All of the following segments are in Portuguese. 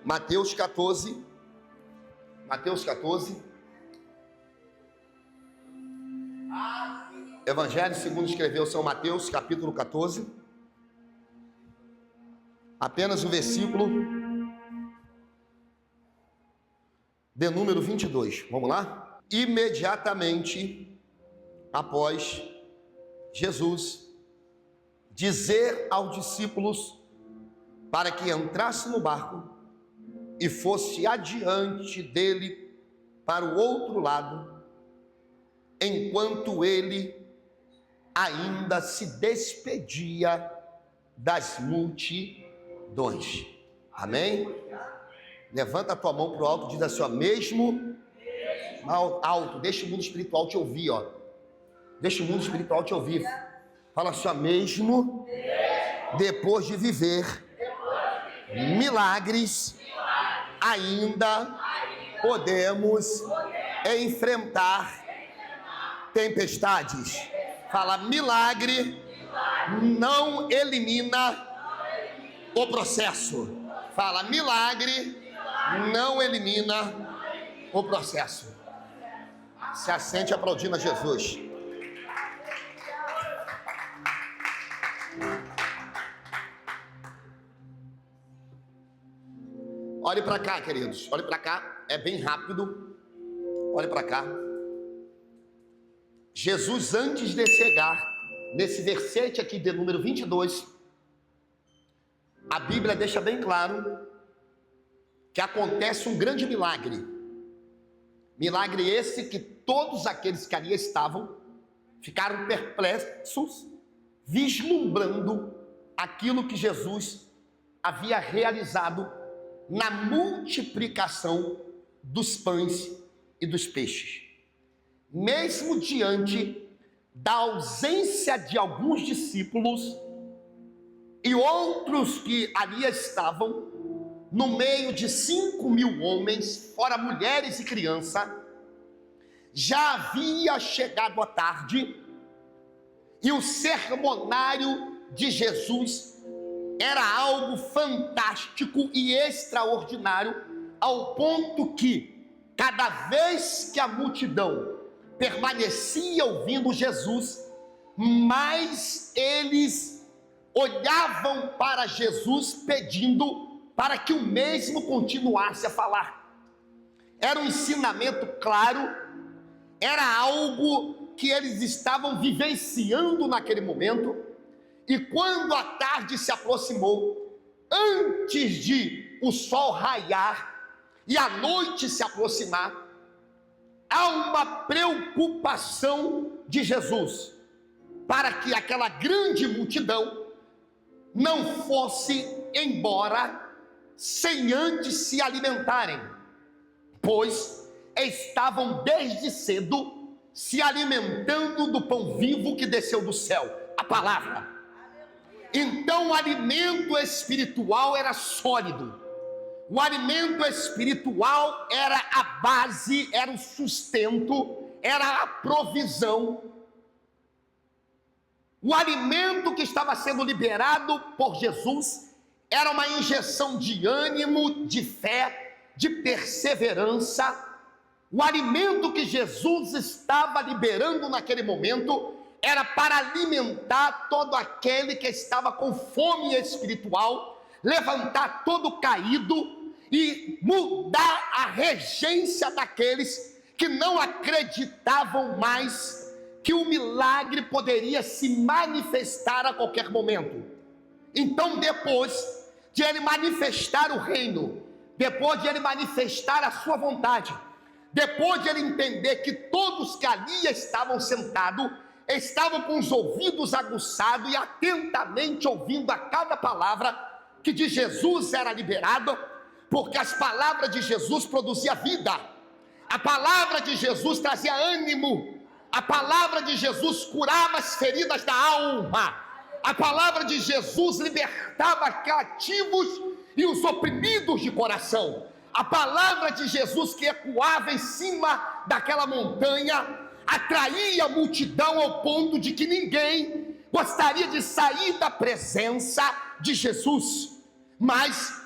Mateus 14. Mateus 14. Evangelho segundo escreveu São Mateus, capítulo 14. Apenas o versículo de número 22. Vamos lá? Imediatamente após Jesus dizer aos discípulos para que entrasse no barco e fosse adiante dele para o outro lado, enquanto ele ainda se despedia das multidões. Amém? Levanta a tua mão para o alto e diz assim, ó, mesmo alto, deixa o mundo espiritual te ouvir, ó. Deixa o mundo espiritual te ouvir. Fala assim, ó, mesmo depois de viver milagres, ainda podemos enfrentar tempestades. Fala, milagre não elimina o processo. Fala, milagre não elimina o processo. Se assente aplaudindo a Jesus. Olhe para cá, queridos. Olhe para cá. É bem rápido. Olhe para cá. Jesus, antes de chegar nesse versete aqui de número 22, a Bíblia deixa bem claro que acontece um grande milagre. Milagre esse que todos aqueles que ali estavam ficaram perplexos, vislumbrando aquilo que Jesus havia realizado na multiplicação dos pães e dos peixes. Mesmo diante da ausência de alguns discípulos e outros que ali estavam, no meio de 5.000 homens, fora mulheres e crianças, já havia chegado a tarde e o sermonário de Jesus era algo fantástico e extraordinário, ao ponto que, cada vez que a multidão permanecia ouvindo Jesus, mais eles olhavam para Jesus pedindo para que o mesmo continuasse a falar. Era um ensinamento claro, era algo que eles estavam vivenciando naquele momento. E quando a tarde se aproximou, antes de o sol raiar e a noite se aproximar, há uma preocupação de Jesus para que aquela grande multidão não fosse embora sem antes se alimentarem, pois estavam desde cedo se alimentando do pão vivo que desceu do céu, a palavra. Então o alimento espiritual era sólido, o alimento espiritual era a base, era o sustento, era a provisão. O alimento que estava sendo liberado por Jesus era uma injeção de ânimo, de fé, de perseverança. O alimento que Jesus estava liberando naquele momento era para alimentar todo aquele que estava com fome espiritual, levantar todo caído e mudar a regência daqueles que não acreditavam mais que o milagre poderia se manifestar a qualquer momento. Então, depois de ele manifestar o reino, depois de ele manifestar a sua vontade, depois de ele entender que todos que ali estavam sentados estavam com os ouvidos aguçados e atentamente ouvindo a cada palavra que de Jesus era liberada, porque as palavras de Jesus produziam vida, a palavra de Jesus trazia ânimo, a palavra de Jesus curava as feridas da alma, a palavra de Jesus libertava cativos e os oprimidos de coração, a palavra de Jesus que ecoava em cima daquela montanha atraía a multidão ao ponto de que ninguém gostaria de sair da presença de Jesus. Mas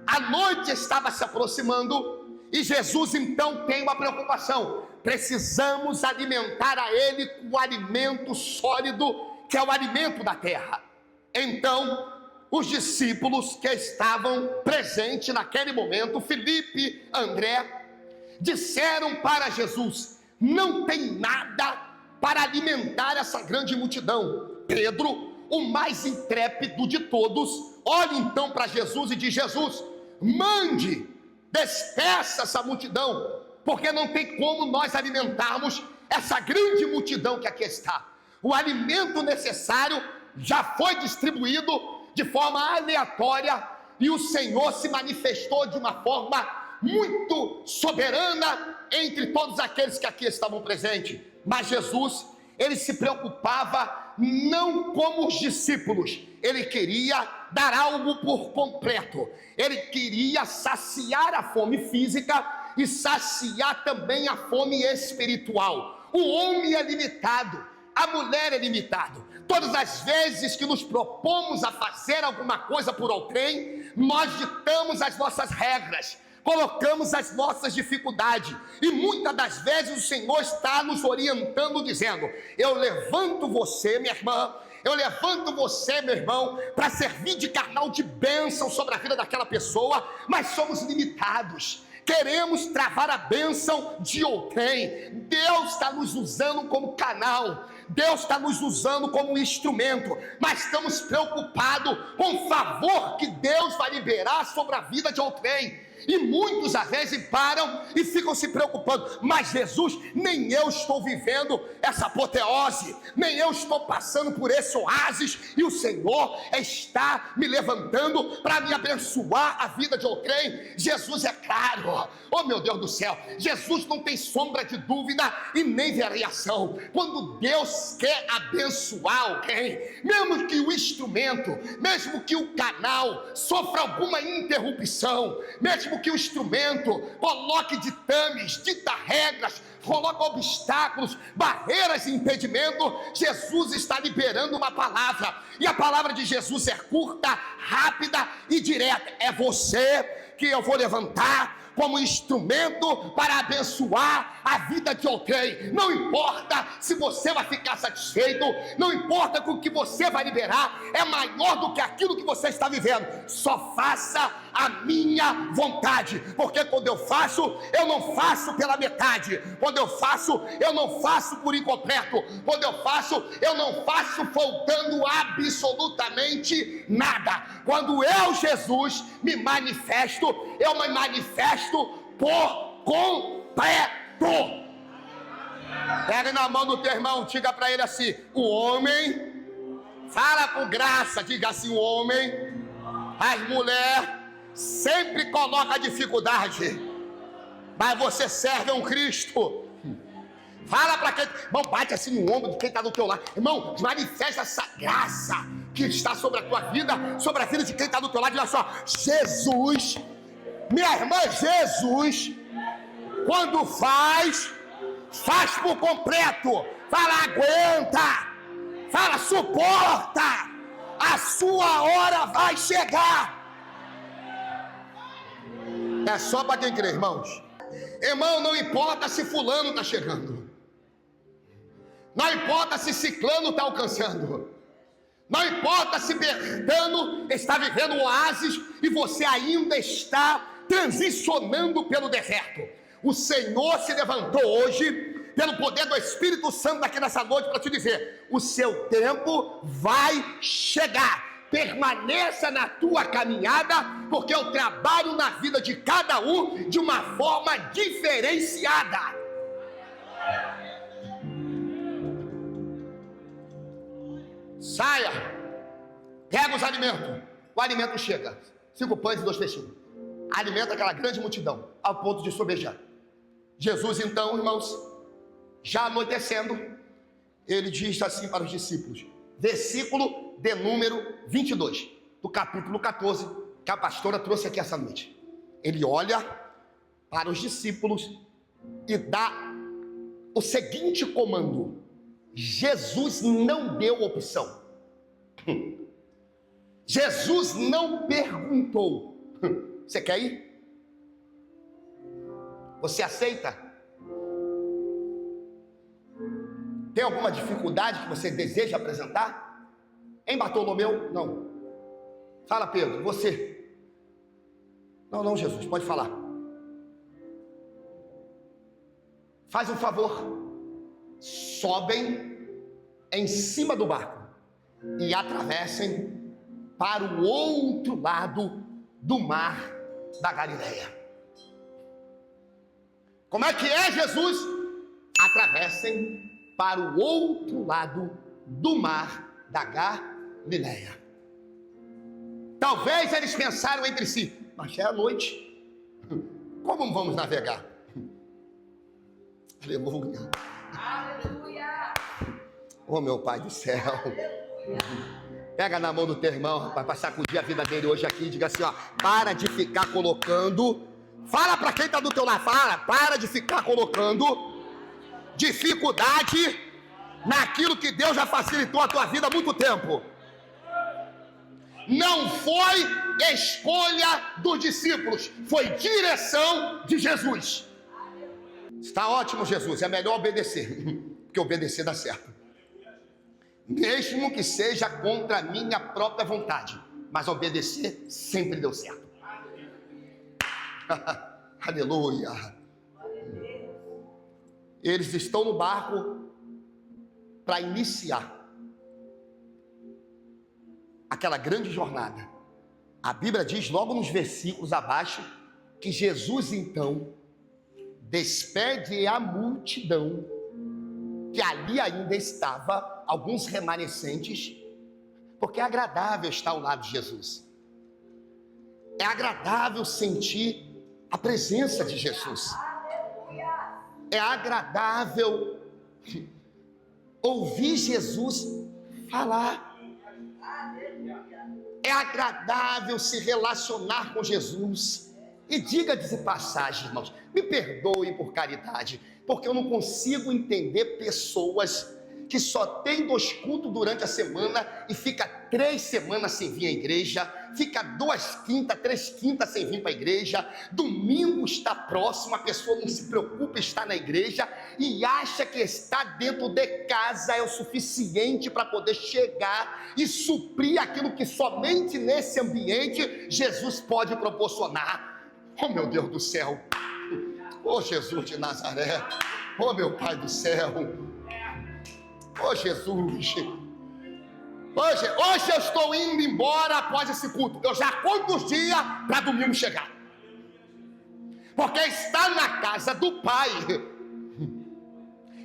A noite estava se aproximando e Jesus então tem uma preocupação: precisamos alimentar a ele com o alimento sólido, que é o alimento da terra. Então, os discípulos que estavam presentes naquele momento, Filipe, André, disseram para Jesus: não tem nada para alimentar essa grande multidão. Pedro, o mais intrépido de todos, olha então para Jesus e diz: Jesus, mande, despeça essa multidão, porque não tem como nós alimentarmos essa grande multidão que aqui está. O alimento necessário já foi distribuído de forma aleatória e o Senhor se manifestou de uma forma muito soberana entre todos aqueles que aqui estavam presentes. Mas Jesus, ele se preocupava não como os discípulos, ele queria dar algo por completo, ele queria saciar a fome física e saciar também a fome espiritual. O homem é limitado, a mulher é limitado. Todas as vezes que nos propomos a fazer alguma coisa por outrem, nós ditamos as nossas regras, colocamos as nossas dificuldades, e muitas das vezes o Senhor está nos orientando, dizendo: eu levanto você, minha irmã, eu levanto você, meu irmão, para servir de canal de bênção sobre a vida daquela pessoa, mas somos limitados. Queremos travar a bênção de outrem. Deus está nos usando como canal, Deus está nos usando como instrumento, mas estamos preocupados com o favor que Deus vai liberar sobre a vida de outrem. E muitos às vezes param e ficam se preocupando: mas Jesus, nem eu estou vivendo essa apoteose, nem eu estou passando por esse oásis, e o Senhor está me levantando para me abençoar a vida de outrem. Jesus é claro, oh meu Deus do céu, Jesus não tem sombra de dúvida e nem variação. Quando Deus quer abençoar alguém, mesmo que o instrumento, mesmo que o canal sofra alguma interrupção, mesmo que o instrumento coloque ditames, dita regras, coloca obstáculos, barreiras e impedimento, Jesus está liberando uma palavra, e a palavra de Jesus é curta, rápida e direta: é você que eu vou levantar como instrumento para abençoar a vida de outrem. Não importa se você vai ficar satisfeito, não importa com o que você vai liberar, é maior do que aquilo que você está vivendo. Só faça a minha vontade, porque quando eu não faço pela metade. Quando eu faço por incompleto. Quando eu não faço faltando absolutamente nada. Quando eu, Jesus, me manifesto, eu me manifesto por completo. Pega na mão do teu irmão, diga para ele assim: o homem, fala com graça, diga assim: o homem, as mulheres sempre coloca dificuldade, mas você serve a um Cristo. Fala para quem, irmão, bate assim no ombro de quem está do teu lado: irmão, manifesta essa graça que está sobre a tua vida, sobre a vida de quem está do teu lado. Olha só, Jesus, minha irmã, Jesus, quando faz por completo. Fala, aguenta, fala, suporta, a sua hora vai chegar. É só para quem crê, irmãos. Irmão, não importa se fulano está chegando, não importa se ciclano está alcançando, não importa se Bertano está vivendo um oásis e você ainda está transicionando pelo deserto. O Senhor se levantou hoje, pelo poder do Espírito Santo aqui nessa noite, para te dizer: o seu tempo vai chegar. Permaneça na tua caminhada, porque eu trabalho na vida de cada um de uma forma diferenciada. Saia, pega os alimentos. O alimento chega: 5 pães e 2 peixinhos. Alimenta aquela grande multidão ao ponto de sobejar. Jesus então, irmãos, já anoitecendo, ele diz assim para os discípulos, versículo de número 22 do capítulo 14, que a pastora trouxe aqui essa noite. Ele olha para os discípulos e dá o seguinte comando. Jesus não deu opção. Jesus não perguntou. Você quer ir? Você aceita? Tem alguma dificuldade que você deseja apresentar? Em Bartolomeu? Não. Fala, Pedro, você. Não, Jesus, pode falar. Faz um favor. Sobem em cima do barco e atravessem para o outro lado do mar da Galileia. Como é que é, Jesus? Atravessem para o outro lado do mar da Galileia. Talvez eles pensaram entre si, mas já é a noite, como vamos navegar? Aleluia. Aleluia. Oh, meu Pai do céu. Pega na mão do teu irmão, rapaz, para sacudir a vida dele hoje aqui e diga assim, ó, para de ficar colocando, fala para quem está do teu lado, para de ficar colocando dificuldade naquilo que Deus já facilitou a tua vida há muito tempo. Não foi escolha dos discípulos, foi direção de Jesus. Está ótimo, Jesus, é melhor obedecer, porque obedecer dá certo. Mesmo que seja contra a minha própria vontade, mas obedecer sempre deu certo. Aleluia. Eles estão no barco para iniciar aquela grande jornada. A Bíblia diz logo nos versículos abaixo que Jesus então despede a multidão que ali ainda estava, alguns remanescentes, porque é agradável estar ao lado de Jesus. É agradável sentir a presença de Jesus. É agradável ouvir Jesus falar. É agradável se relacionar com Jesus. E diga de passagem, irmãos, me perdoem por caridade, porque eu não consigo entender pessoas que só tem 2 cultos durante a semana e fica 3 semanas sem vir à igreja, fica 2 quintas, 3 quintas sem vir para a igreja, domingo está próximo, a pessoa não se preocupa em estar na igreja e acha que estar dentro de casa é o suficiente para poder chegar e suprir aquilo que somente nesse ambiente Jesus pode proporcionar. Oh, meu Deus do céu, oh Jesus de Nazaré, oh meu Pai do céu, oh Jesus, hoje eu estou indo embora após esse culto, eu já conto os dias para domingo chegar, porque estar na casa do Pai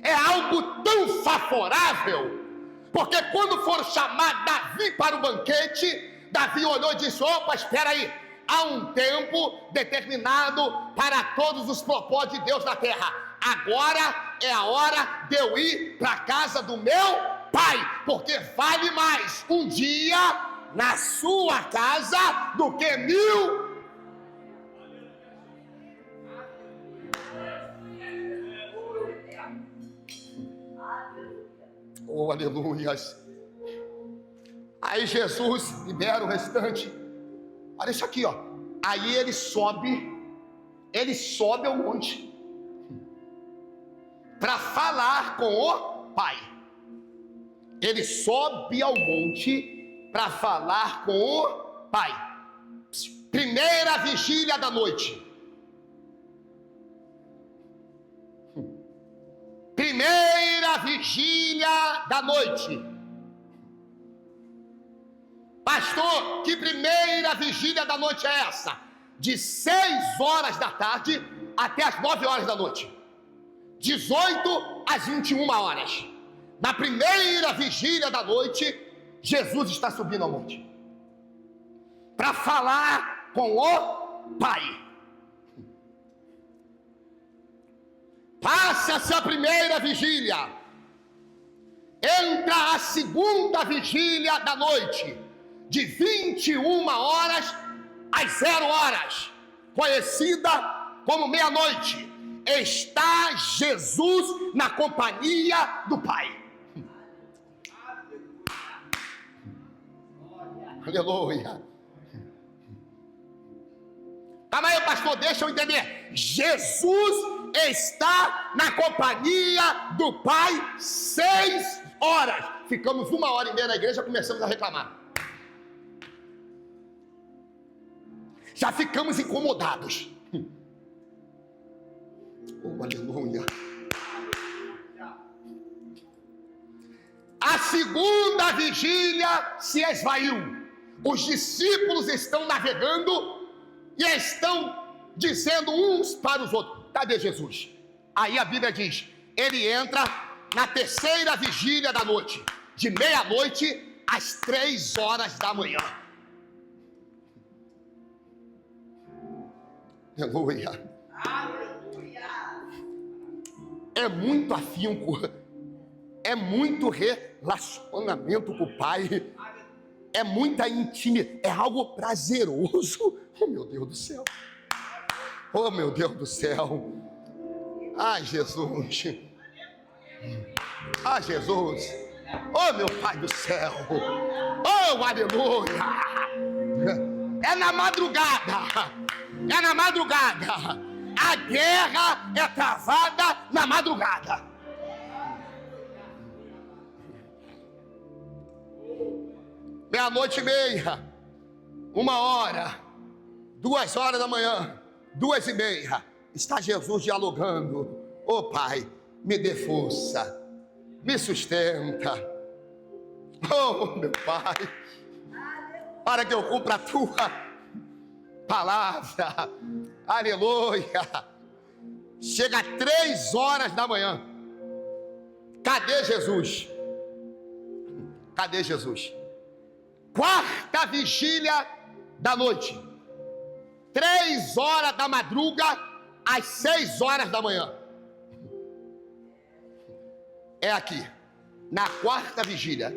é algo tão favorável, porque quando for chamar Davi para o banquete, Davi olhou e disse, opa, espera aí, há um tempo determinado para todos os propósitos de Deus na terra. Agora é a hora de eu ir para a casa do meu Pai, porque vale mais um dia na sua casa do que 1000. Oh, aleluias. Aí Jesus libera o restante. Olha isso aqui, ó. Aí ele sobe ao monte para falar com o Pai. Ele sobe ao monte para falar com o Pai. Primeira vigília da noite. Primeira vigília da noite. Pastor, que primeira vigília da noite é essa? De 6 horas da tarde até as 9 horas da noite. 18 às 21 horas. Na primeira vigília da noite, Jesus está subindo ao monte para falar com o Pai. Passa-se a primeira vigília. Entra a segunda vigília da noite, de 21 horas às 0 horas, conhecida como meia-noite. Está Jesus na companhia do Pai. Aleluia. Calma aí, pastor, deixa eu entender. Jesus está na companhia do Pai 6 horas. Ficamos 1h30 na igreja, começamos a reclamar. Já ficamos incomodados. Oh, aleluia. A segunda vigília se esvaiu. Os discípulos estão navegando e estão dizendo uns para os outros: cadê Jesus? Aí a Bíblia diz: ele entra na terceira vigília da noite, de meia-noite às 3 horas da manhã. Aleluia. É muito afinco, é muito relacionamento com o Pai, é muita intimidade, é algo prazeroso. Oh, meu Deus do céu. Oh, meu Deus do céu. Ai, Jesus. Ah, Jesus. Oh, meu Pai do céu. Oh, aleluia. É na madrugada. É na madrugada. A guerra é travada na madrugada. Meia-noite e meia, 1h, 2 horas da manhã, 2h30, está Jesus dialogando. Oh, Pai, me dê força, me sustenta. Oh, meu Pai, para que eu cumpra a tua palavra. Aleluia. Chega às 3 horas da manhã. Cadê Jesus? Cadê Jesus? Quarta vigília da noite, 3 horas da madruga às 6 horas da manhã. É aqui, na quarta vigília,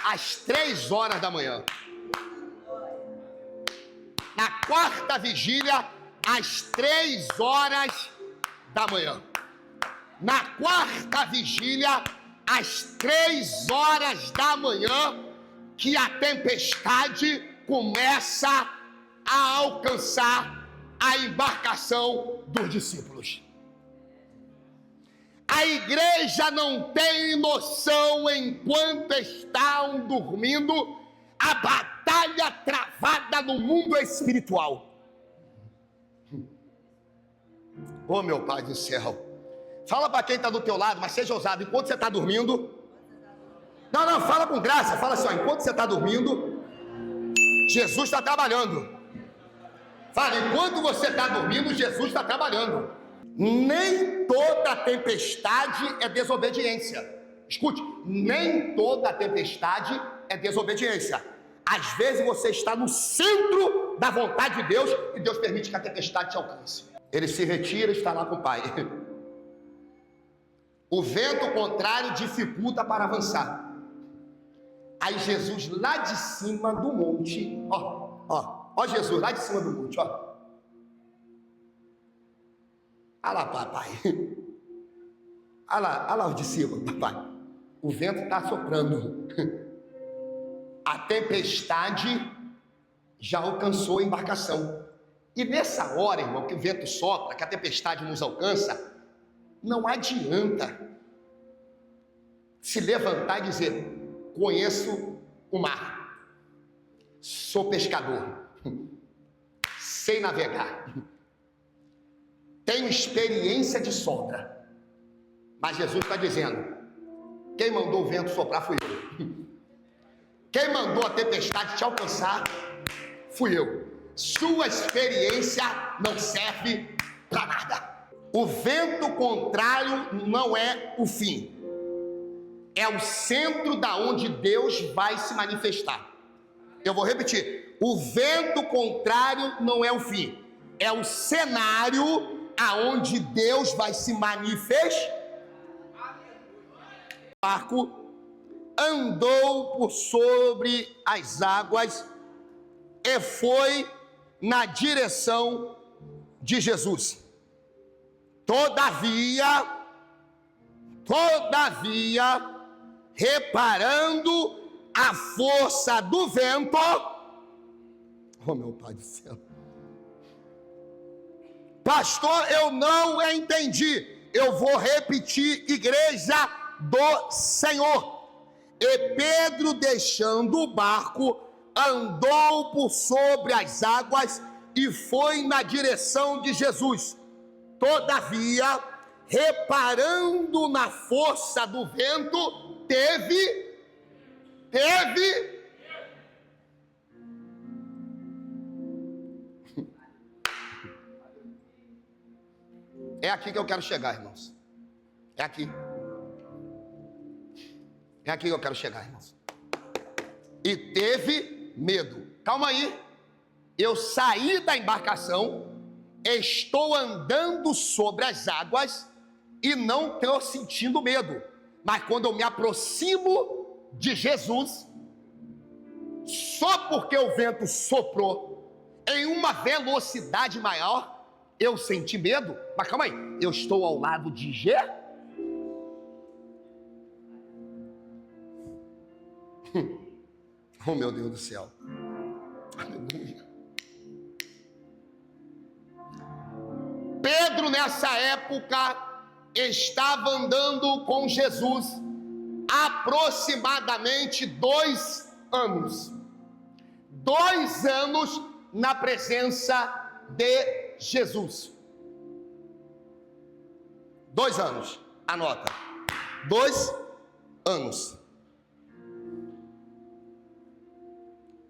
às 3 horas da manhã. Na quarta vigília, às 3 horas da manhã. Na quarta vigília, às 3 horas da manhã, que a tempestade começa a alcançar a embarcação dos discípulos. A igreja não tem noção, enquanto estão dormindo, a batalha travada no mundo espiritual. Oh, meu Pai do céu. Fala para quem está do teu lado, mas seja ousado. Enquanto você está dormindo... Não, fala com graça. Fala assim, ó, enquanto você está dormindo, Jesus está trabalhando. Fala, enquanto você está dormindo, Jesus está trabalhando. Nem toda tempestade é desobediência. Escute, nem toda tempestade é desobediência. Às vezes você está no centro da vontade de Deus e Deus permite que a tempestade te alcance. Ele se retira e está lá com o Pai. O vento contrário dificulta para avançar. Aí Jesus lá de cima do monte, ó Jesus lá de cima do monte, ó. Olha lá, papai. Olha lá os discípulos, papai. O vento está soprando. A tempestade já alcançou a embarcação. E nessa hora, irmão, que o vento sopra, que a tempestade nos alcança, não adianta se levantar e dizer: conheço o mar, sou pescador, sei navegar, tenho experiência de sombra. Mas Jesus está dizendo: quem mandou o vento soprar fui eu. Quem mandou a tempestade te alcançar fui eu. Sua experiência não serve para nada. O vento contrário não é o fim. É o centro da onde Deus vai se manifestar. Eu vou repetir. O vento contrário não é o fim. É o cenário aonde Deus vai se manifestar. O barco andou por sobre as águas e foi na direção de Jesus. Todavia, reparando a força do vento, oh meu Pai do céu, Pastor, eu não entendi. Eu vou repetir, igreja do Senhor. E Pedro, deixando o barco, andou por sobre as águas e foi na direção de Jesus. Todavia, reparando na força do vento, teve. É aqui que eu quero chegar, irmãos. É aqui. É aqui que eu quero chegar, irmãos. E teve medo. Calma aí. Eu saí da embarcação, estou andando sobre as águas e não estou sentindo medo. Mas quando eu me aproximo de Jesus, só porque o vento soprou em uma velocidade maior, eu senti medo. Mas calma aí, eu estou ao lado de Jesus. Oh, meu Deus do céu. Aleluia. Pedro, nessa época, estava andando com Jesus aproximadamente 2 anos. 2 anos na presença de Jesus. 2 anos. Anota. 2 anos.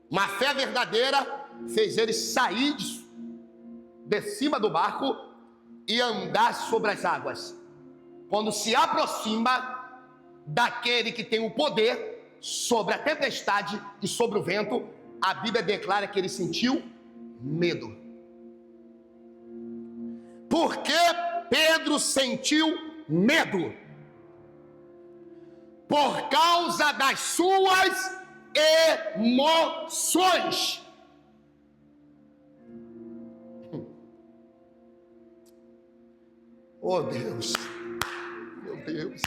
Uma fé verdadeira fez ele sair de cima do barco e andar sobre as águas. Quando se aproxima daquele que tem o poder sobre a tempestade e sobre o vento, a Bíblia declara que ele sentiu medo. Por que Pedro sentiu medo? Por causa das suas emoções. Oh Deus, meu Deus.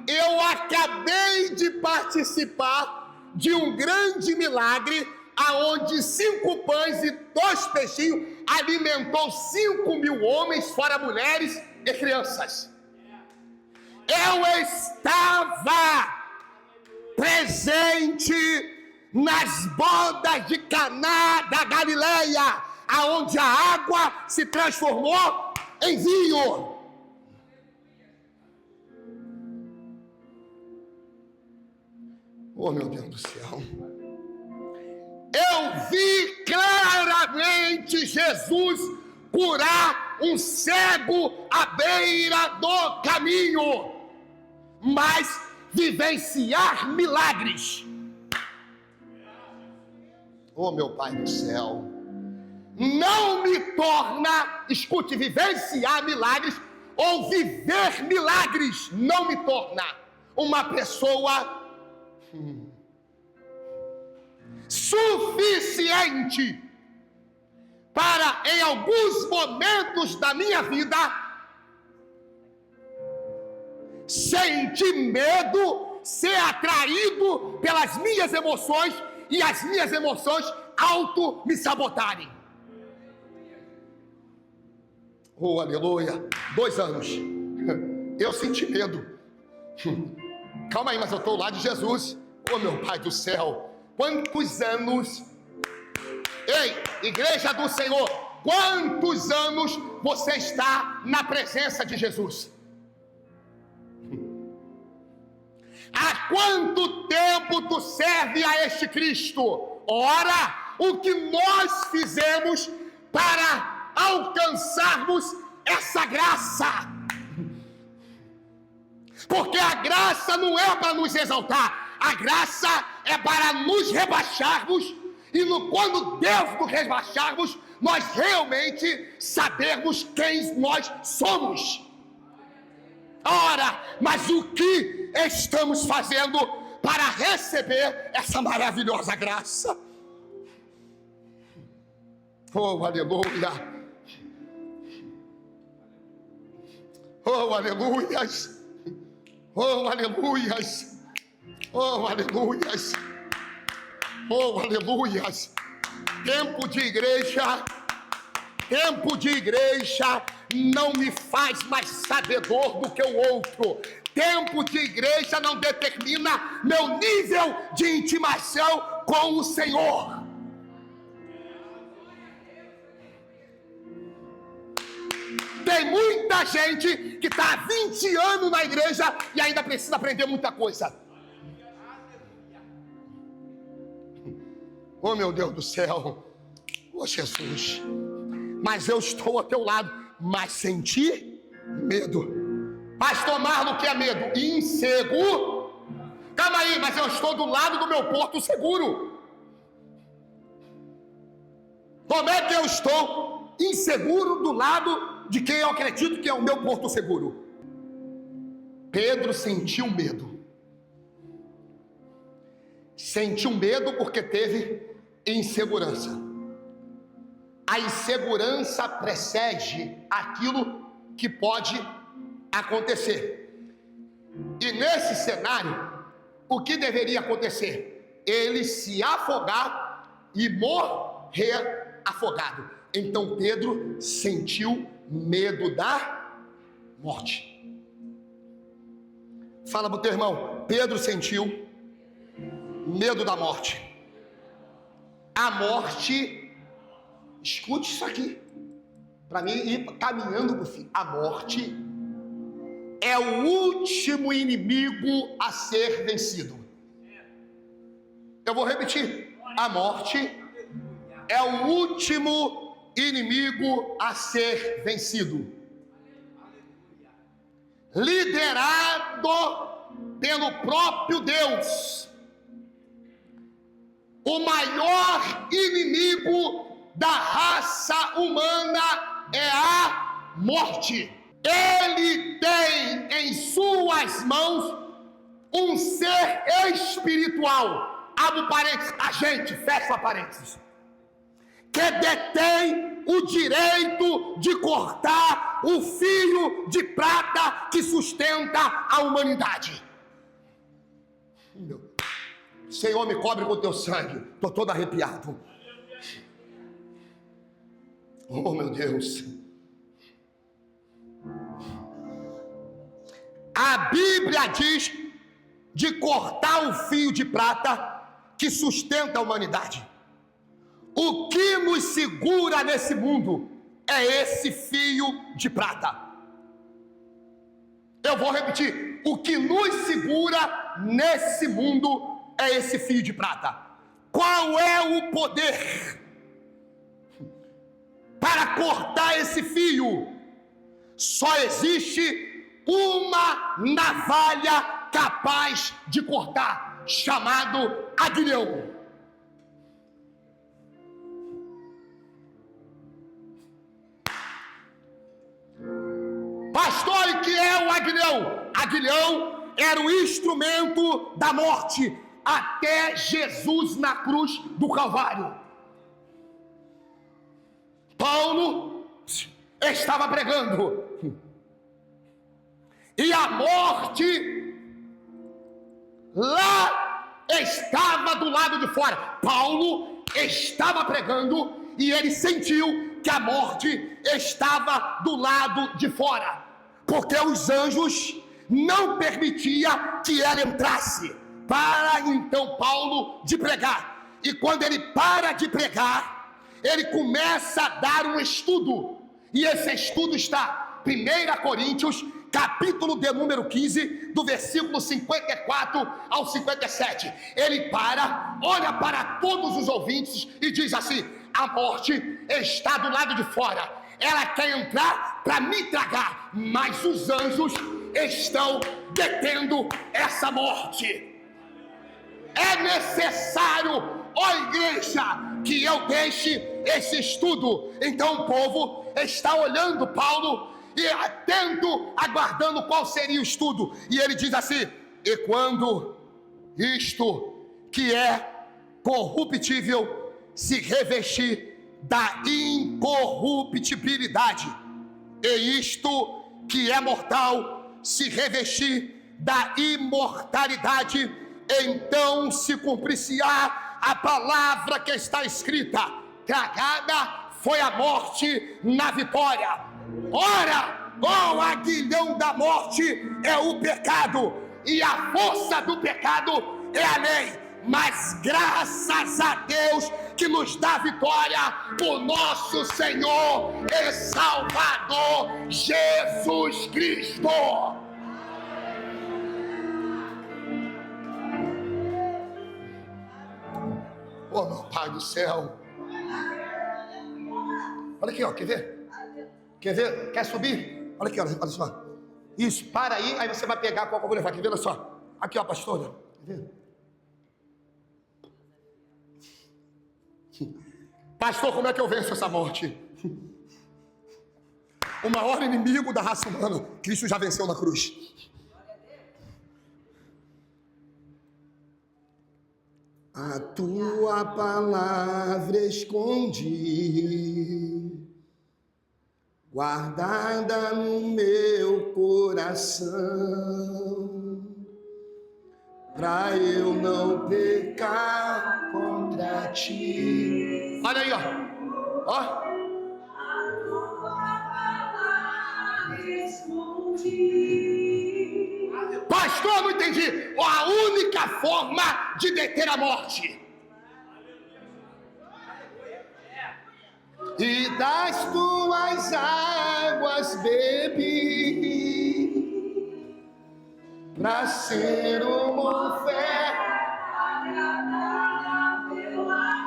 Eu acabei de participar de um grande milagre, aonde 5 pães e 2 peixinhos alimentou 5.000 homens, fora mulheres e crianças. Eu estava presente nas bodas de Caná da Galileia, aonde a água se transformou em vinho. Oh, meu Deus do céu. Eu vi claramente Jesus curar um cego à beira do caminho, mas vivenciar milagres. Oh, meu Pai do céu, não me torna, escute, vivenciar milagres ou viver milagres não me torna uma pessoa suficiente para, em alguns momentos da minha vida, sentir medo, ser atraído pelas minhas emoções e as minhas emoções auto me sabotarem. Oh, aleluia. 2 anos. Eu senti medo. Calma aí, mas eu estou ao lado de Jesus. Oh, meu Pai do céu. Quantos anos? Ei, igreja do Senhor, quantos anos você está na presença de Jesus? Há quanto tempo tu serve a este Cristo? Ora, o que nós fizemos para alcançarmos essa graça? Porque a graça não é para nos exaltar, a graça é para nos rebaixarmos, e quando Deus nos rebaixarmos, nós realmente sabermos quem nós somos. Ora, mas o que estamos fazendo para receber essa maravilhosa graça? Oh, aleluia! Oh, aleluias! Oh, aleluias! Oh, aleluias! Oh, aleluias! Tempo de igreja Tempo de igreja não me faz mais sabedor do que o outro. Tempo de igreja não determina meu nível de intimação com o Senhor. Tem muita gente que está há 20 anos na igreja e ainda precisa aprender muita coisa. Oh, meu Deus do céu. Oh, Jesus. Mas eu estou ao teu lado. Mas senti medo. Pastor Marlon, o que é medo? Inseguro. Calma aí, mas eu estou do lado do meu porto seguro. Como é que eu estou inseguro do lado de quem eu acredito que é o meu porto seguro? Pedro sentiu medo. Sentiu medo porque teve insegurança. A insegurança precede aquilo que pode acontecer. E nesse cenário, o que deveria acontecer? Ele se afogar e morrer afogado. Então Pedro sentiu medo da morte. Fala para o teu irmão, Pedro sentiu medo da morte. A morte, escute isso aqui, para mim ir caminhando para o fim. A morte é o último inimigo a ser vencido. Eu vou repetir. A morte é o último inimigo a ser vencido. Liderado pelo próprio Deus. O maior inimigo da raça humana é a morte. Ele tem em suas mãos um ser espiritual. Abre parênteses, agente, fecha parênteses. Que detém o direito de cortar o fio de prata que sustenta a humanidade. Senhor, me cobre com teu sangue. Estou todo arrepiado. Oh, meu Deus. A Bíblia diz de cortar o fio de prata que sustenta a humanidade. O que nos segura nesse mundo é esse fio de prata. Eu vou repetir. O que nos segura nesse mundo é esse fio de prata. Qual é o poder para cortar esse fio? Só existe uma navalha capaz de cortar, chamado aguilhão. Pastor, e que é o aguilhão? Aguilhão era o instrumento da morte até Jesus na cruz do Calvário. Paulo estava pregando e a morte lá estava do lado de fora. Paulo estava pregando e ele sentiu que a morte estava do lado de fora, porque os anjos não permitiam que ela entrasse. Para então Paulo de pregar. E quando ele para de pregar, ele começa a dar um estudo. E esse estudo está 1 Coríntios, capítulo de número 15, do versículo 54 ao 57. Ele para, olha para todos os ouvintes e diz assim: a morte está do lado de fora. Ela quer entrar para me tragar, mas os anjos estão detendo essa morte. É necessário, ó igreja, que eu deixe esse estudo. Então o povo está olhando Paulo e atento, aguardando qual seria o estudo. E ele diz assim: e quando isto que é corruptível se revestir da incorruptibilidade, e isto que é mortal se revestir da imortalidade, então se cumprir-se-á a palavra que está escrita: tragada foi a morte na vitória. Ora, o aguilhão da morte é o pecado, e a força do pecado é a lei. Mas graças a Deus que nos dá vitória, o nosso Senhor e Salvador Jesus Cristo. Oh, meu Pai do céu. Olha aqui, ó, quer ver? Quer ver? Quer subir? Olha aqui, olha só. Isso, para aí você vai pegar qual que eu vou levar. Quer ver? Olha só. Aqui, ó, pastora. Quer ver? Pastor, como é que eu venço essa morte? O maior inimigo da raça humana, Cristo já venceu na cruz. A tua palavra escondi, guardada no meu coração, pra eu não pecar contra ti. Olha aí, ó. Ó. Pastor, não entendi. A única forma de deter a morte. E das tuas águas bebi, pra ser uma oferta.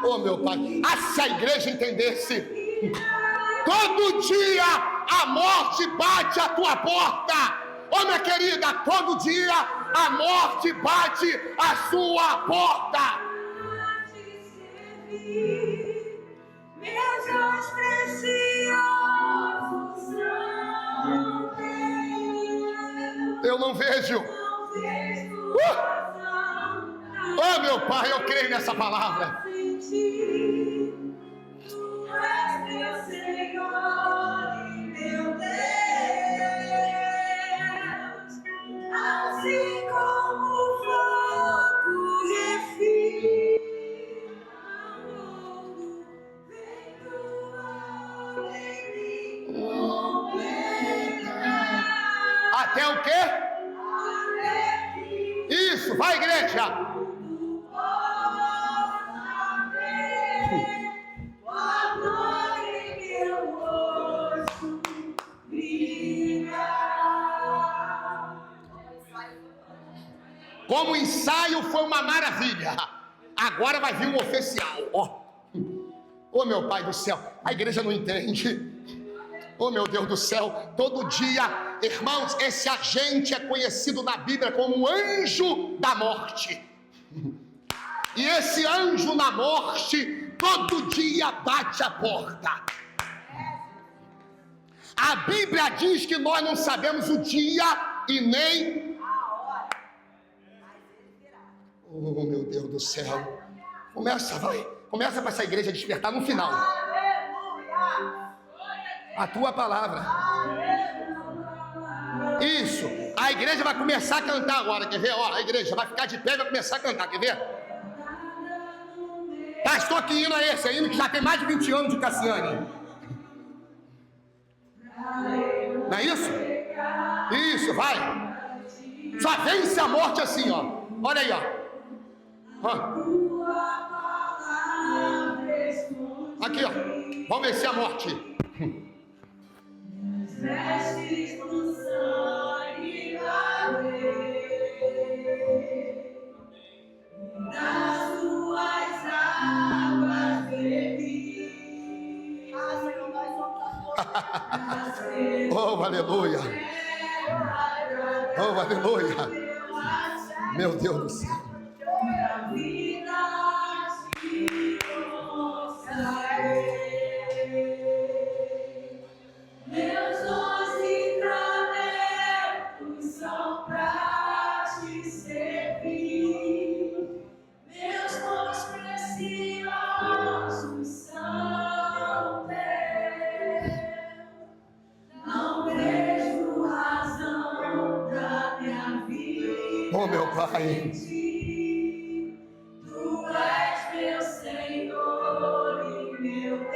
Oh, meu Pai, se a igreja entendesse, todo dia a morte bate à tua porta. Oh, minha querida, todo dia a morte bate à sua porta. Meus olhos preciosos são teus. Eu não vejo. Oh, meu Pai, eu creio nessa palavra. Tu és meu Senhor e meu Deus, assim como o fogo refina o mundo, vem tua completa. Até o quê? Isso, vai, igreja. Como ensaio foi uma maravilha. Agora vai vir um oficial. Oh, meu Pai do céu, a igreja não entende. Oh, meu Deus do céu, todo dia, irmãos, esse agente é conhecido na Bíblia como anjo da morte. E esse anjo da morte todo dia bate a porta. A Bíblia diz que nós não sabemos o dia e nem oh, meu Deus do céu. Começa para essa igreja despertar no final. A tua palavra. Isso. A igreja vai começar a cantar agora, quer ver? Ó, a igreja vai ficar de pé e vai começar a cantar, quer ver? Pastor, que hino é esse? É hino que já tem mais de 20 anos de Cassiane. Não é isso? Isso, vai. Só vence a morte assim, ó. Olha aí, ó. Aqui, ó. Vamos vencer a morte. Vestes no sangue da lei, das tuas águas bebi. Oh, aleluia. Oh, aleluia. Meu Deus do céu. Meus olhos abertos são pra te servir. Meus dons preciosos são teus. Não vejo razão da minha vida. Oh, meu Pai. Tu és meu Senhor e meu Deus.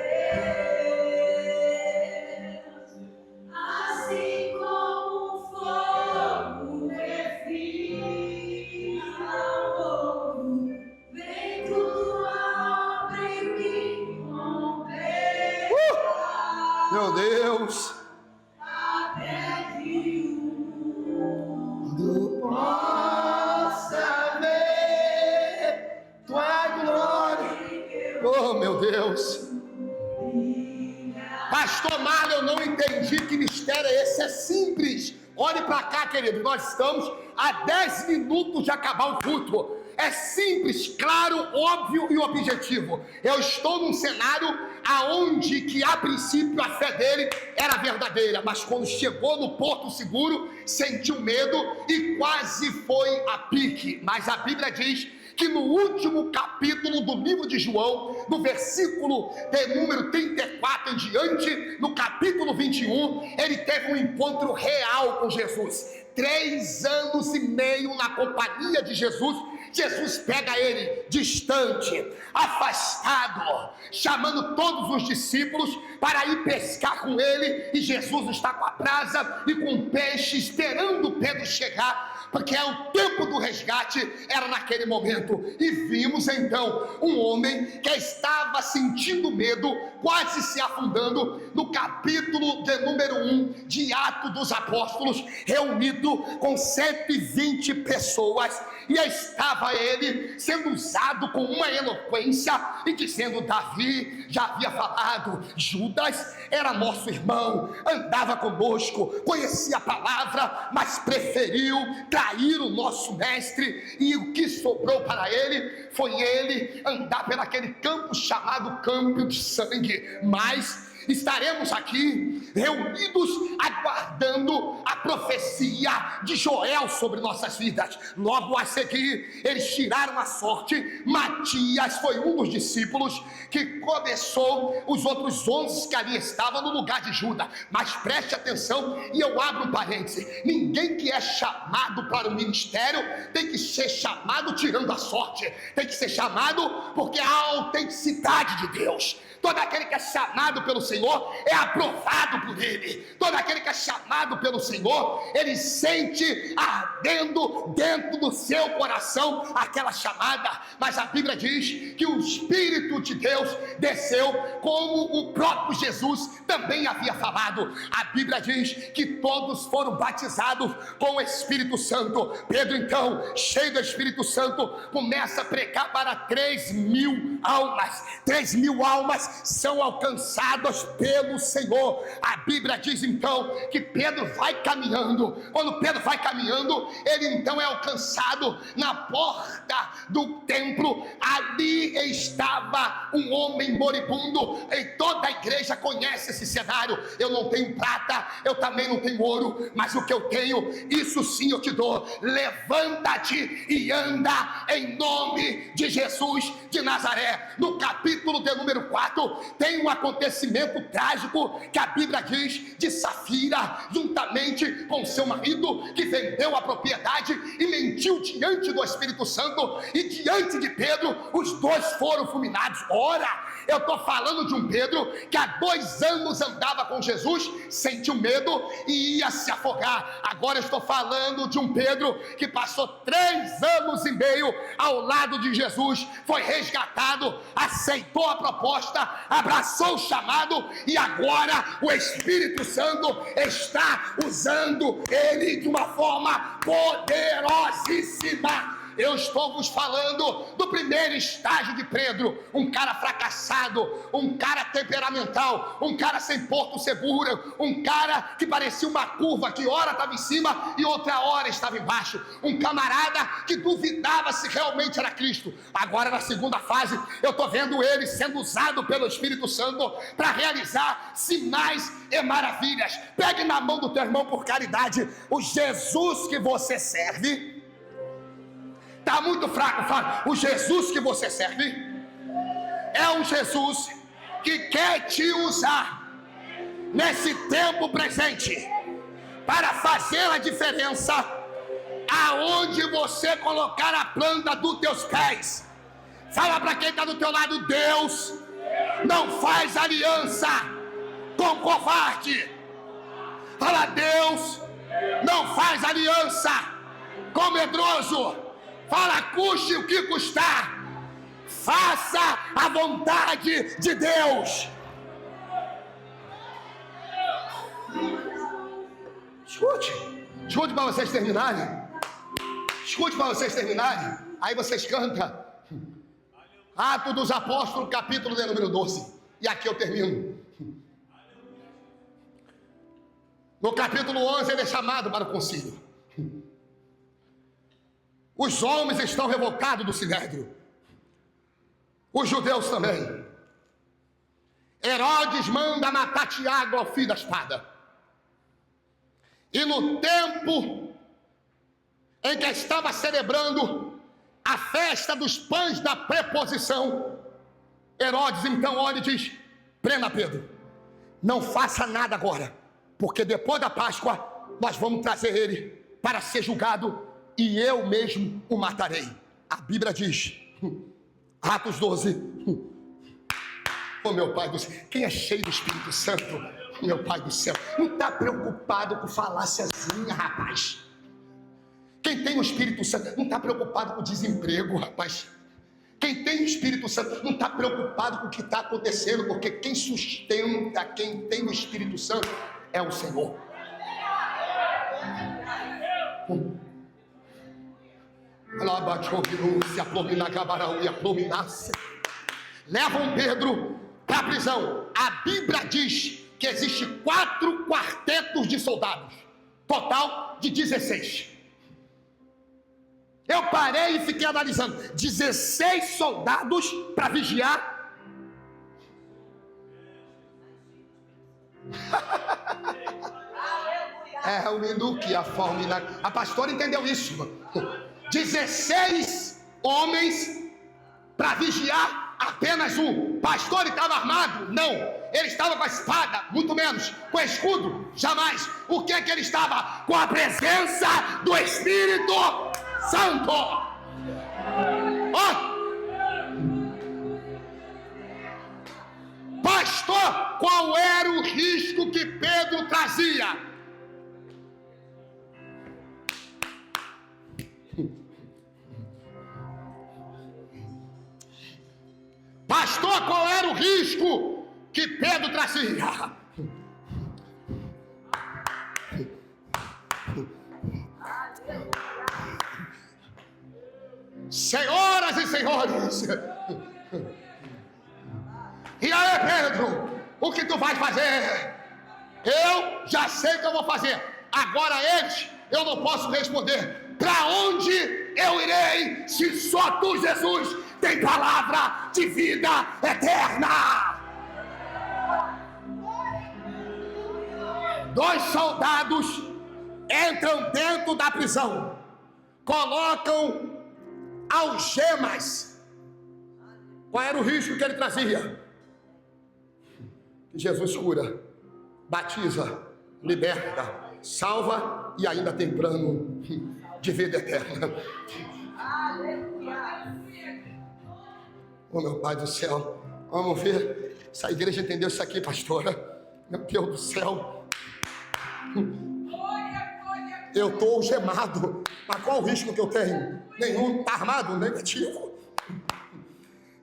Deus. Pastor Marlon, eu não entendi que mistério é esse. É simples. Olhe para cá, querido. Nós estamos a 10 minutos de acabar o culto. É simples, claro, óbvio e objetivo. Eu estou num cenário aonde que a princípio a fé dele era verdadeira, mas quando chegou no porto seguro, sentiu medo e quase foi a pique. Mas a Bíblia diz que no último capítulo do livro de João, no versículo de número 34 em diante, no capítulo 21, ele teve um encontro real com Jesus. 3 anos e meio na companhia de Jesus. Jesus pega ele distante, afastado, chamando todos os discípulos para ir pescar com ele, e Jesus está com a brasa e com peixe, esperando Pedro chegar, porque é o tempo do resgate, era naquele momento. E vimos então um homem que estava sentindo medo, quase se afundando, no capítulo de número 1 de Atos dos Apóstolos, reunido com 120 pessoas, e estava ele sendo usado com uma eloquência e dizendo: Davi já havia falado, Judas era nosso irmão, andava conosco, conhecia a palavra, mas preferiu trair o nosso mestre, e o que sobrou para ele foi ele andar pelaquele campo chamado campo de sangue. Mas estaremos aqui reunidos aguardando a profecia de Joel sobre nossas vidas. Logo a seguir, eles tiraram a sorte. Matias foi um dos discípulos que começou os outros 11 que ali estavam no lugar de Judas. Mas preste atenção, e eu abro um parêntese: ninguém que é chamado para o ministério tem que ser chamado tirando a sorte, tem que ser chamado porque há a autenticidade de Deus. Todo aquele que é chamado pelo Senhor é aprovado por Ele. Todo aquele que é chamado pelo Senhor, ele sente ardendo dentro do seu coração aquela chamada. Mas a Bíblia diz que o Espírito de Deus desceu, como o próprio Jesus também havia falado. A Bíblia diz que todos foram batizados com o Espírito Santo. Pedro, então, cheio do Espírito Santo, começa a pregar para 3.000 almas. 3.000 almas são alcançadas pelo Senhor. A Bíblia diz então que Pedro vai caminhando. Quando Pedro vai caminhando, ele então é alcançado na porta do templo. Ali estava um homem moribundo, e toda a igreja conhece esse cenário. Eu não tenho prata, eu também não tenho ouro, mas o que eu tenho, isso sim eu te dou. Levanta-te e anda em nome de Jesus de Nazaré. No capítulo de número 4, tem um acontecimento trágico que a Bíblia diz de Safira, juntamente com seu marido, que vendeu a propriedade e mentiu diante do Espírito Santo e diante de Pedro. Os dois foram fulminados. Ora, eu estou falando de um Pedro que há 2 anos andava com Jesus, sentiu medo e ia se afogar. Agora eu estou falando de um Pedro que passou 3 anos e meio ao lado de Jesus, foi resgatado, aceitou a proposta, abraçou o chamado, e agora o Espírito Santo está usando ele de uma forma poderosíssima. Eu estou vos falando do primeiro estágio de Pedro, um cara fracassado, um cara temperamental, um cara sem porto seguro, um cara que parecia uma curva, que ora estava em cima e outra hora estava embaixo, um camarada que duvidava se realmente era Cristo. Agora, na segunda fase, eu estou vendo ele sendo usado pelo Espírito Santo para realizar sinais e maravilhas. Pegue na mão do teu irmão por caridade: o Jesus que você serve está muito fraco. Fala: o Jesus que você serve é um Jesus que quer te usar nesse tempo presente para fazer a diferença aonde você colocar a planta dos teus pés. Fala para quem está do teu lado: Deus não faz aliança com covarde. Fala: Deus não faz aliança com medroso. Fala: custe o que custar, faça a vontade de Deus. Escute para vocês terminarem. Escute para vocês terminarem. Aí vocês cantam. Atos dos Apóstolos, capítulo de número 12. E aqui eu termino. No capítulo 11 ele é chamado para o concílio. Os homens estão revoltados do sinédrio. Os judeus também. Herodes manda matar Tiago ao fio da espada. E no tempo em que estava celebrando a festa dos pães da preposição, Herodes então olha e diz: prenda Pedro, não faça nada agora, porque depois da Páscoa nós vamos trazer ele para ser julgado e eu mesmo o matarei. A Bíblia diz, Atos 12, oh meu Pai do céu, quem é cheio do Espírito Santo, meu Pai do céu, não está preocupado com faláciazinha, rapaz. Quem tem o Espírito Santo não está preocupado com o desemprego, rapaz. Quem tem o Espírito Santo não está preocupado com o que está acontecendo, porque quem sustenta, quem tem o Espírito Santo é o Senhor. Levam Pedro para a prisão. A Bíblia diz que existe 4 quartetos de soldados, total de 16. Eu parei e fiquei analisando, 16 soldados para vigiar. É o Minuque, a fome. A pastora entendeu isso. 16 homens para vigiar apenas um. Pastor estava armado? Não. Ele estava com a espada, muito menos. Com escudo? Jamais. O que é que ele estava? Com a presença do Espírito Santo. Oh! Pastor, qual era o risco que Pedro trazia? Pastor, qual era o risco que Pedro trazia? Senhoras e senhores, e aí, Pedro, o que tu vais fazer? Eu já sei o que eu vou fazer. Agora eles, eu não posso responder. Para onde eu irei se só tu, Jesus, tem palavra de vida eterna? 2 soldados entram dentro da prisão, colocam algemas. Qual era o risco que ele trazia? Que Jesus cura, batiza, liberta, salva e ainda tem plano de vida eterna. Oh meu Pai do céu, vamos ver se a igreja entendeu isso aqui, pastora. Meu Deus do céu, eu estou algemado, mas qual o risco que eu tenho? Nenhum. Está armado? Negativo.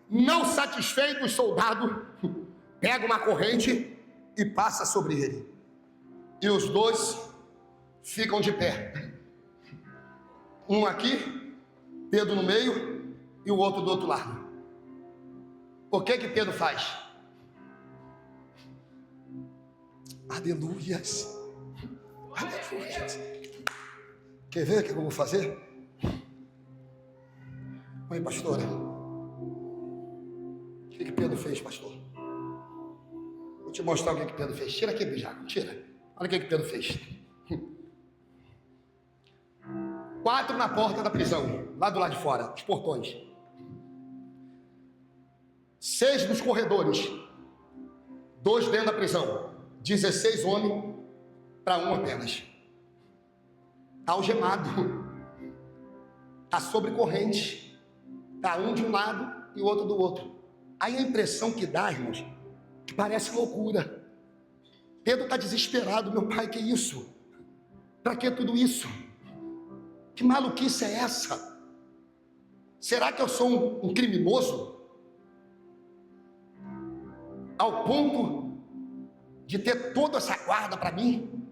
Não satisfeito, o soldado pega uma corrente e passa sobre ele, e os 2 ficam de pé, um aqui, Pedro no meio e o outro do outro lado. O que Pedro faz? Aleluias, aleluias. Quer ver o que eu vou fazer? Oi, pastora, o que Pedro fez, pastor? Vou te mostrar o que Pedro fez. Tira aqui, Bijaco, tira. Olha o que Pedro fez. 4 na porta da prisão, lá do lado de fora, os portões. 6 nos corredores, 2 dentro da prisão. 16 homens para 1 apenas. Está algemado, está sobre corrente, está um de um lado e o outro do outro. Aí a impressão que dá, irmãos, que parece loucura. Pedro está desesperado. Meu pai, que isso? Para que tudo isso? Que maluquice é essa? Será que eu sou um criminoso? Ao ponto de ter toda essa guarda para mim?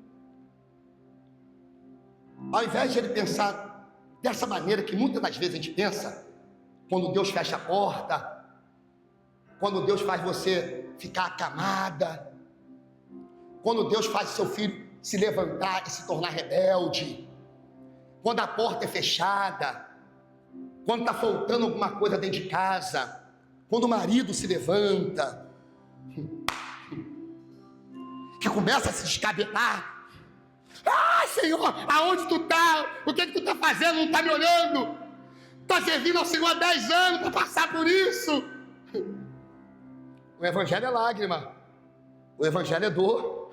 Ao invés de ele pensar dessa maneira que muitas das vezes a gente pensa, quando Deus fecha a porta, Quando Deus faz você ficar acamada, quando Deus faz seu filho se levantar e se tornar rebelde, quando a porta é fechada, quando está faltando alguma coisa dentro de casa, quando o marido se levanta, que começa a se descabelar. Ah, Senhor, aonde tu está? O que tu está fazendo? Não está me olhando? Estou servindo ao Senhor há 10 anos para passar por isso. O evangelho é lágrima, o evangelho é dor.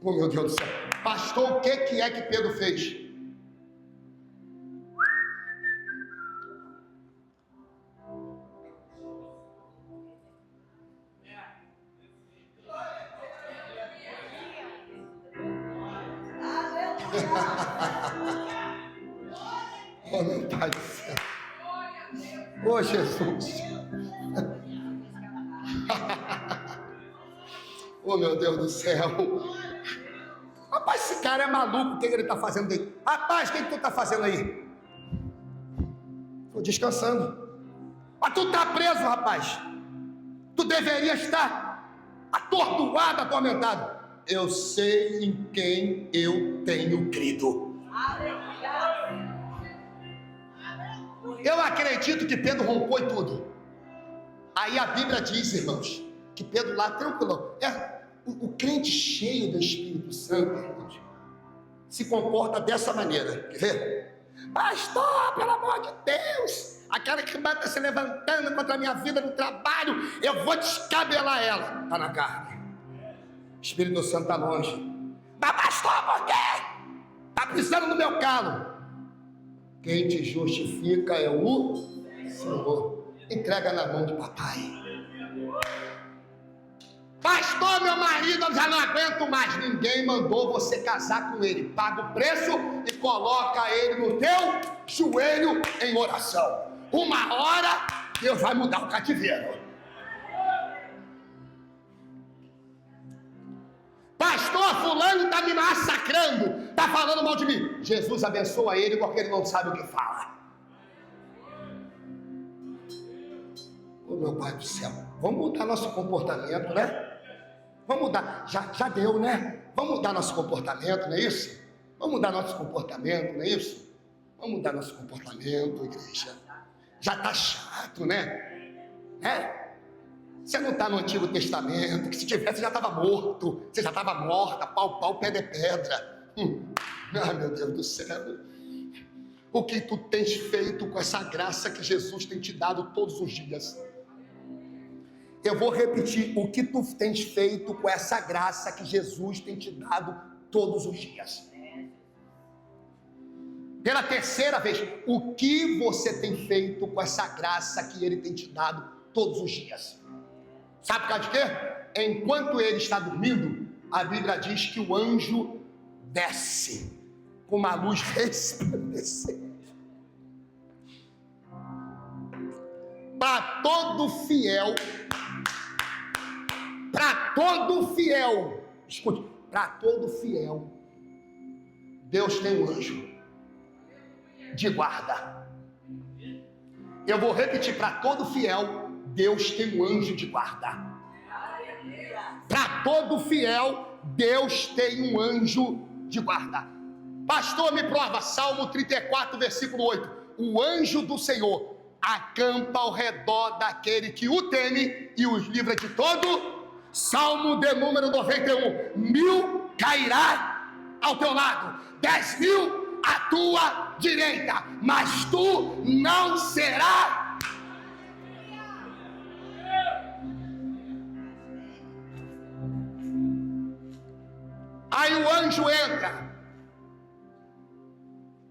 Oh, meu Deus do céu. Pastor, o que é que Pedro fez? Oh, meu Pai do céu. Oh, Jesus. Oh, meu Deus do céu. Rapaz, esse cara é maluco. O que ele está fazendo aí? Rapaz, o que tu está fazendo aí? Estou descansando. Mas tu está preso, rapaz. Tu deveria estar atordoado, atormentado. Eu sei em quem eu tenho crido. Eu acredito que Pedro roncou e tudo. Aí a Bíblia diz, irmãos, que Pedro lá tranquilo. O crente cheio do Espírito Santo, irmãos, se comporta dessa maneira. Quer ver? Pastor, pelo amor de Deus, aquela que está se levantando contra a minha vida no trabalho, eu vou descabelar ela. Está na carne. O Espírito Santo está longe. Mas pastor, por quê? Está pisando no meu calo. Quem te justifica é o Senhor. Entrega na mão de papai. Pastor, meu marido, eu já não aguento mais. Ninguém mandou você casar com ele. Paga o preço e coloca ele no teu joelho em oração. Uma hora, Deus vai mudar o cativeiro. Pastor, fulano está me massacrando, está falando mal de mim. Jesus abençoa ele porque ele não sabe o que fala. Oh, meu Pai do céu, vamos mudar nosso comportamento, né? Vamos mudar, já deu, né? Vamos mudar nosso comportamento, não é isso? Vamos mudar nosso comportamento, não é isso? Vamos mudar nosso comportamento, igreja. Já está chato, né? Você não está no Antigo Testamento, que se tivesse já estava morto, você já estava morta, pau, pedra é pedra. Ah, meu Deus do céu. O que tu tens feito com essa graça que Jesus tem te dado todos os dias? Eu vou repetir, o que tu tens feito com essa graça que Jesus tem te dado todos os dias? Pela terceira vez, o que você tem feito com essa graça que Ele tem te dado todos os dias? Sabe por causa de quê? Enquanto ele está dormindo, a Bíblia diz que o anjo desce com uma luz resplandecente. Para todo fiel, escute, para todo fiel, Deus tem um anjo de guarda. Eu vou repetir, para todo fiel, Deus tem um anjo de guarda. Para todo fiel, Deus tem um anjo de guarda. Pastor, me prova, Salmo 34, versículo 8. O anjo do Senhor acampa ao redor daquele que o teme e os livra de todo. Salmo de número 91. 1000 cairá ao teu lado, 10.000 à tua direita, mas tu não serás. Aí o anjo entra,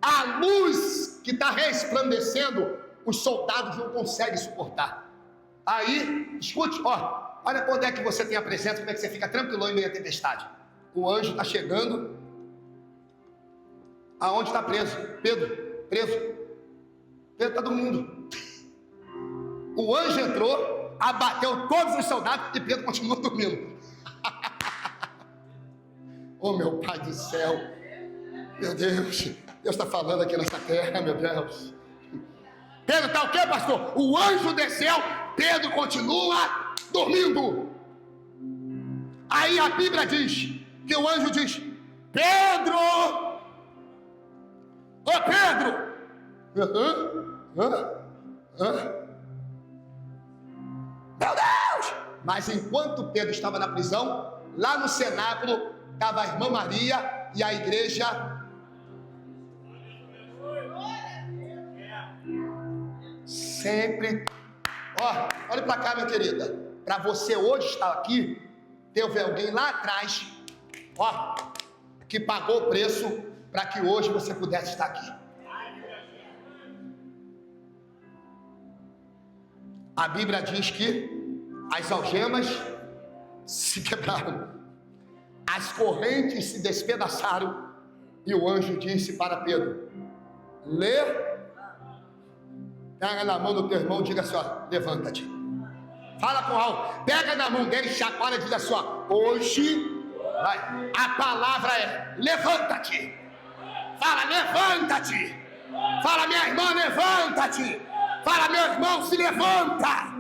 a luz que está resplandecendo, os soldados não conseguem suportar. Aí, escute, olha quando é que você tem a presença, como é que você fica tranquilo em meio à tempestade. O anjo está chegando, aonde está preso? Pedro está dormindo. O anjo entrou, abateu todos os soldados e Pedro continuou dormindo. Oh, meu Pai do céu, meu Deus está falando aqui nessa terra, meu Deus. Pedro está o quê, pastor? O anjo desceu, Pedro continua dormindo. Aí a Bíblia diz que o anjo diz: Pedro! Ô Pedro! Meu Deus! Mas enquanto Pedro estava na prisão, lá no cenáculo estava a irmã Maria e a igreja sempre. Olha para cá, minha querida. Para você hoje estar aqui, teve alguém lá atrás, que pagou o preço para que hoje você pudesse estar aqui. A Bíblia diz que as algemas se quebraram, as correntes se despedaçaram, e o anjo disse para Pedro: pega na mão do teu irmão e diga assim: levanta-te. Fala com alto, pega na mão dele, chacoalha e diz assim: hoje a palavra é levanta-te. Fala, levanta-te. Fala, minha irmã, levanta-te. Fala, meu irmão, se levanta.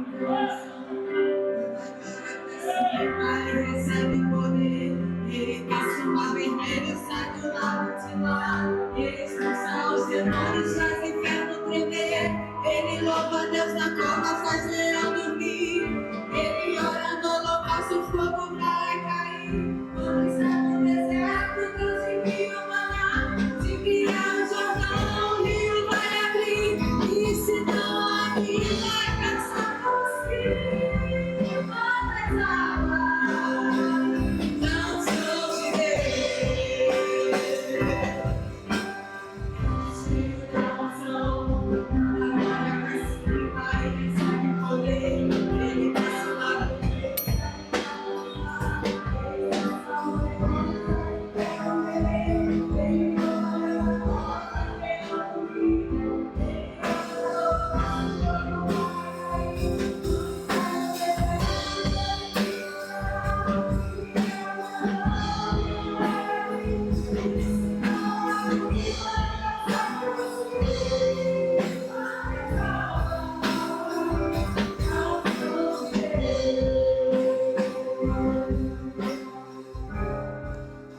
Recebe poder, ele passa o mar vermelho, sai do lado de lá. Ele expulsa os demônios, faz o inferno tremer. Ele louva a Deus na cova, faz leão dormir. Ele ora no holocausto, o fogo vai cair. Quando está no deserto, Deus envia o maná. Se criar o Jordão, o rio vai abrir. E se não aqui, vai caçar você.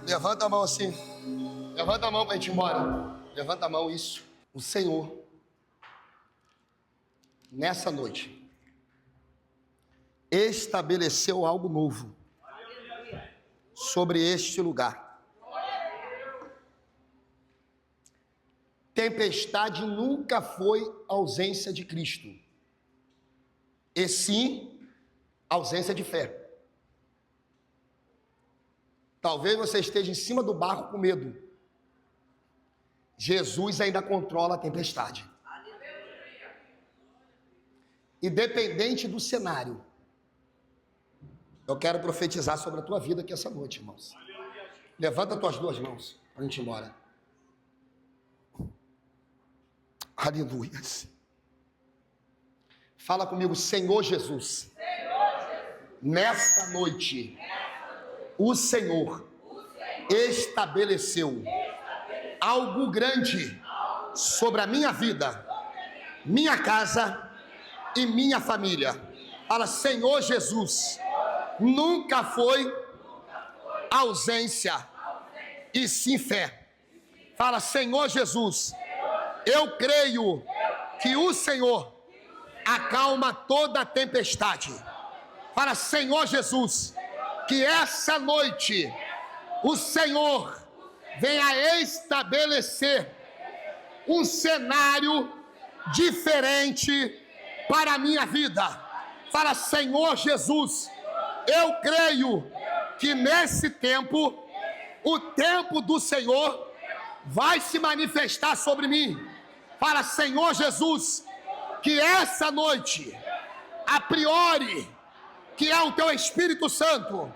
Levanta a mão assim. Levanta a mão para a gente ir embora. Levanta a mão, isso. O Senhor, nessa noite, estabeleceu algo novo sobre este lugar. Tempestade nunca foi ausência de Cristo, e sim ausência de fé. Talvez você esteja em cima do barco com medo. Jesus ainda controla a tempestade. Independente do cenário, eu quero profetizar sobre a tua vida aqui essa noite, irmãos. Levanta as tuas duas mãos para a gente ir embora. Aleluia. Fala comigo: Senhor Jesus. Nesta noite, o Senhor estabeleceu algo grande sobre a minha vida, minha casa e minha família. Fala: Senhor Jesus, nunca foi ausência e sim fé. Fala: Senhor Jesus, eu creio que o Senhor acalma toda a tempestade. Fala: Senhor Jesus, que essa noite o Senhor venha estabelecer um cenário diferente para a minha vida. Fala: Senhor Jesus, eu creio que nesse tempo, o tempo do Senhor vai se manifestar sobre mim. Fala: Senhor Jesus, que essa noite, a priori, que é o teu Espírito Santo,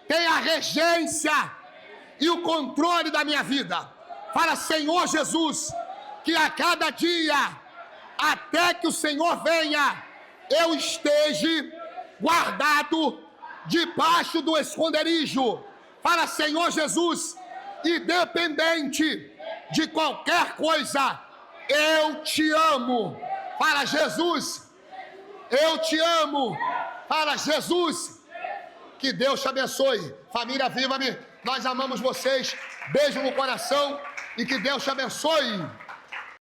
tenha a regência e o controle da minha vida. Fala: Senhor Jesus, que a cada dia, até que o Senhor venha, eu esteja guardado debaixo do esconderijo. Fala: Senhor Jesus, independente de qualquer coisa, eu te amo. Fala: Jesus, Eu te amo. Fala, Jesus. Que Deus te abençoe. Família Viva-me, nós amamos vocês. Beijo no coração e que Deus te abençoe.